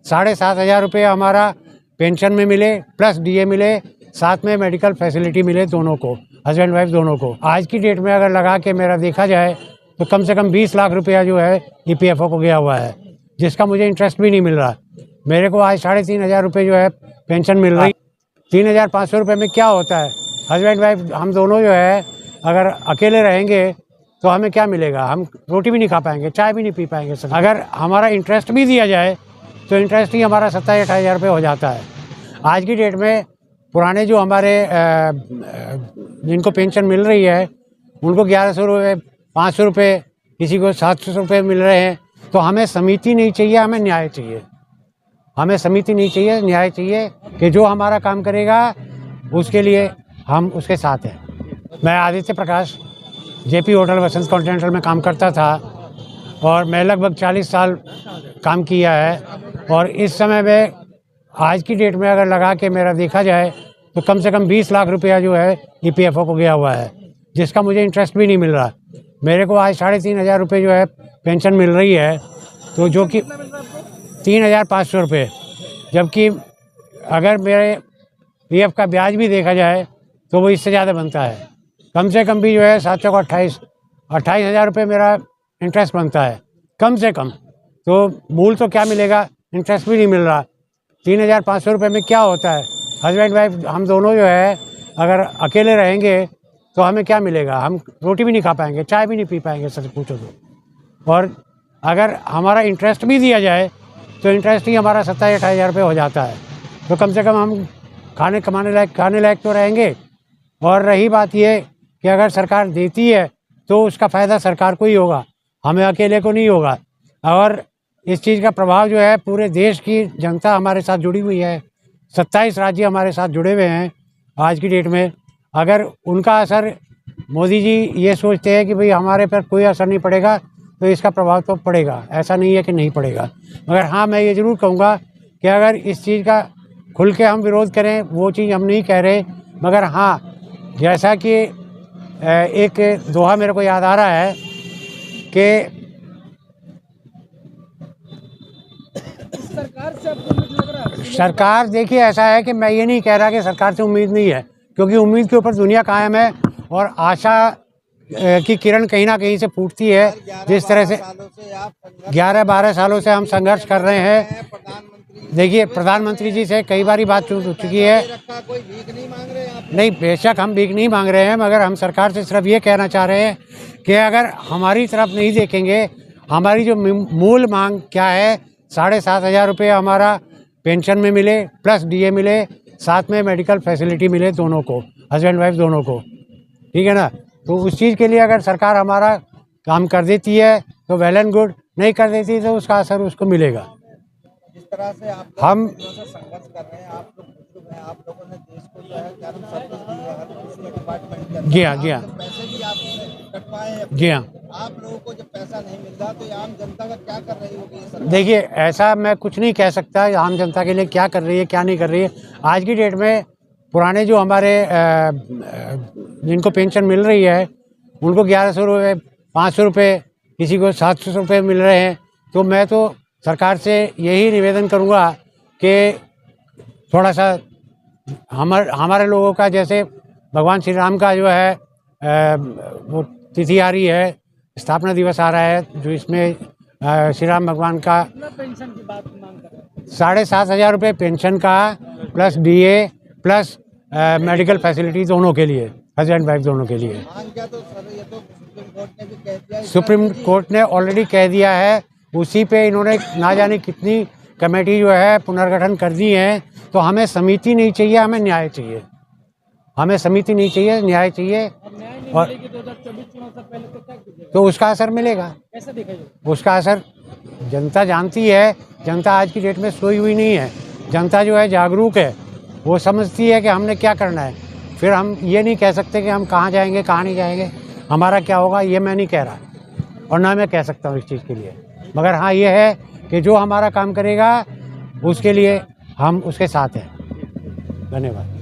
7,500 हमारा पेंशन में मिले, प्लस डीए मिले, साथ में मेडिकल फैसिलिटी मिले दोनों को, हस्बैंड वाइफ दोनों को। आज की डेट में अगर लगा के मेरा देखा जाए तो कम से कम 20 लाख रुपया जो है ईपीएफओ को गया हुआ है, जिसका मुझे इंटरेस्ट भी नहीं मिल रहा। मेरे को आज 3,500 रुपये जो है पेंशन मिल रही। 3,500 रुपये में क्या होता है? हस्बैंड वाइफ हम दोनों जो है अगर अकेले रहेंगे तो हमें क्या मिलेगा? हम रोटी भी नहीं खा पाएंगे, चाय भी नहीं पी पाएंगे। अगर हमारा इंटरेस्ट भी दिया जाए तो इंटरेस्ट ही हमारा 27-28 रुपये हो जाता है। आज की डेट में पुराने जो हमारे जिनको पेंशन मिल रही है उनको 1100 रुपये, 500 रुपये, किसी को 700 रुपये मिल रहे हैं। तो हमें समिति नहीं चाहिए, हमें न्याय चाहिए। हमें समिति नहीं चाहिए, न्याय चाहिए कि जो हमारा काम करेगा उसके लिए हम उसके साथ हैं। मैं आदित्य प्रकाश जेपी होटल वसंत कॉन्टिनेंटल में काम करता था और मैं लगभग 40 साल काम किया है। और इस समय में आज की डेट में अगर लगा के मेरा देखा जाए तो कम से कम 20 लाख रुपया जो है ईपीएफओ को गया हुआ है, जिसका मुझे इंटरेस्ट भी नहीं मिल रहा। मेरे को आज 3,500 रुपये जो है पेंशन मिल रही है, तो जो कि 3,500 रुपये, जबकि अगर मेरे पीएफ का ब्याज भी देखा जाए तो वो इससे ज़्यादा बनता है। कम से कम भी जो है 7 चौक 28,000 रुपये मेरा इंटरेस्ट बनता है कम से कम। तो मूल तो क्या मिलेगा? इंटरेस्ट भी नहीं मिल रहा। 3,500 रुपये में क्या होता है? हस्बैंड वाइफ हम दोनों जो है अगर अकेले रहेंगे तो हमें क्या मिलेगा? हम रोटी भी नहीं खा पाएंगे, चाय भी नहीं पी पाएंगे, सच पूछो तो। और अगर हमारा इंटरेस्ट भी दिया जाए तो इंटरेस्ट ही हमारा 27-28 रुपये हो जाता है। तो कम से कम हम खाने लायक तो रहेंगे। और रही बात ये कि अगर सरकार देती है तो उसका फ़ायदा सरकार को ही होगा, हमें अकेले को नहीं होगा। और इस चीज़ का प्रभाव जो है पूरे देश की जनता हमारे साथ जुड़ी हुई है। 27 राज्य हमारे साथ जुड़े हुए हैं आज की डेट में। अगर उनका असर, मोदी जी ये सोचते हैं कि भाई हमारे पर कोई असर नहीं पड़ेगा, तो इसका प्रभाव तो पड़ेगा, ऐसा नहीं है कि नहीं पड़ेगा। मगर हाँ, मैं ये ज़रूर कहूँगा कि अगर इस चीज़ का खुल के हम विरोध करें, वो चीज़ हम नहीं कह रहे, मगर हाँ, जैसा कि एक दोहा मेरे को याद आ रहा है कि सरकार से आपको उम्मीद लग रहा है? सरकार, देखिए ऐसा है कि मैं ये नहीं कह रहा कि सरकार से उम्मीद नहीं है, क्योंकि उम्मीद के ऊपर दुनिया कायम है और आशा की किरण कहीं ना कहीं से फूटती है। जिस तरह से 11-12 सालों से हम संघर्ष कर रहे हैं। देखिए, प्रधानमंत्री जी से कई बार बात हो चुकी है। कोई भीख नहीं मांग रहे आप? नहीं, बेशक हम भीख नहीं मांग रहे हैं, मगर हम सरकार से सिर्फ ये कहना चाह रहे हैं कि अगर हमारी तरफ नहीं देखेंगे, हमारी जो मूल मांग क्या है, 7,500 रुपये हमारा पेंशन में मिले, प्लस डीए मिले, साथ में मेडिकल फैसिलिटी मिले दोनों को, हस्बैंड वाइफ दोनों को, ठीक है ना। तो उस चीज़ के लिए अगर सरकार हमारा काम कर देती है तो वेल एंड गुड, नहीं कर देती तो उसका असर उसको मिलेगा। जिस तरह से आप हम संघर्ष कर रहे हैं, आप लोगों ने देश को जो है कर्म सर्विस दी है, हर किसी डिपार्टमेंट के अंदर। जी हाँ, जी हाँ, पैसे भी आपने कटवाए हैं। जी हाँ। आप लोगों को जब पैसा नहीं मिल रहा तो आम जनता का क्या कर रही होगी ये सरकार? देखिए, ऐसा मैं कुछ नहीं कह सकता आम जनता के लिए क्या कर रही है, क्या नहीं कर रही है। आज की डेट में पुराने जो हमारे जिनको पेंशन मिल रही है उनको 1100 रुपये, 500 रुपये, किसी को 700 रुपये मिल रहे हैं। तो मैं तो सरकार से यही निवेदन करूँगा कि थोड़ा सा हमारे लोगों का, जैसे भगवान श्री राम का जो है वो तिथि आ रही है, स्थापना दिवस आ रहा है, जो इसमें श्री राम भगवान का पेंशन की बात मांग कर रहे हैं? 7,500 रुपये पेंशन का, plus DA, plus medical facility दोनों के लिए, हस्बैंड वाइफ दोनों के लिए। मांग क्या? तो सर ये तो सुप्रीम कोर्ट ने भी कह दिया है। सुप्रीम कोर्ट ने ऑलरेडी कह दिया है, उसी पे इन्होंने ना जाने कितनी कमेटी जो है पुनर्गठन कर दी है। तो हमें समिति नहीं चाहिए, हमें न्याय चाहिए। हमें समिति नहीं चाहिए, न्याय चाहिए। और 2024 चुनाव से पहले तो क्या कीजिएगा? तो उसका असर मिलेगा। कैसे देखा जाए? उसका असर जनता जानती है। जनता आज की डेट में सोई हुई नहीं है। जनता जो है जागरूक है, वो समझती है कि हमने क्या करना है। फिर हम ये नहीं कह सकते कि हम कहाँ जाएंगे, कहाँ नहीं जाएंगे, हमारा क्या होगा, ये मैं नहीं कह रहा और ना मैं कह सकता हूँ इस चीज़ के लिए। मगर हाँ, ये है कि जो हमारा काम करेगा उसके लिए हम उसके साथ हैं। धन्यवाद।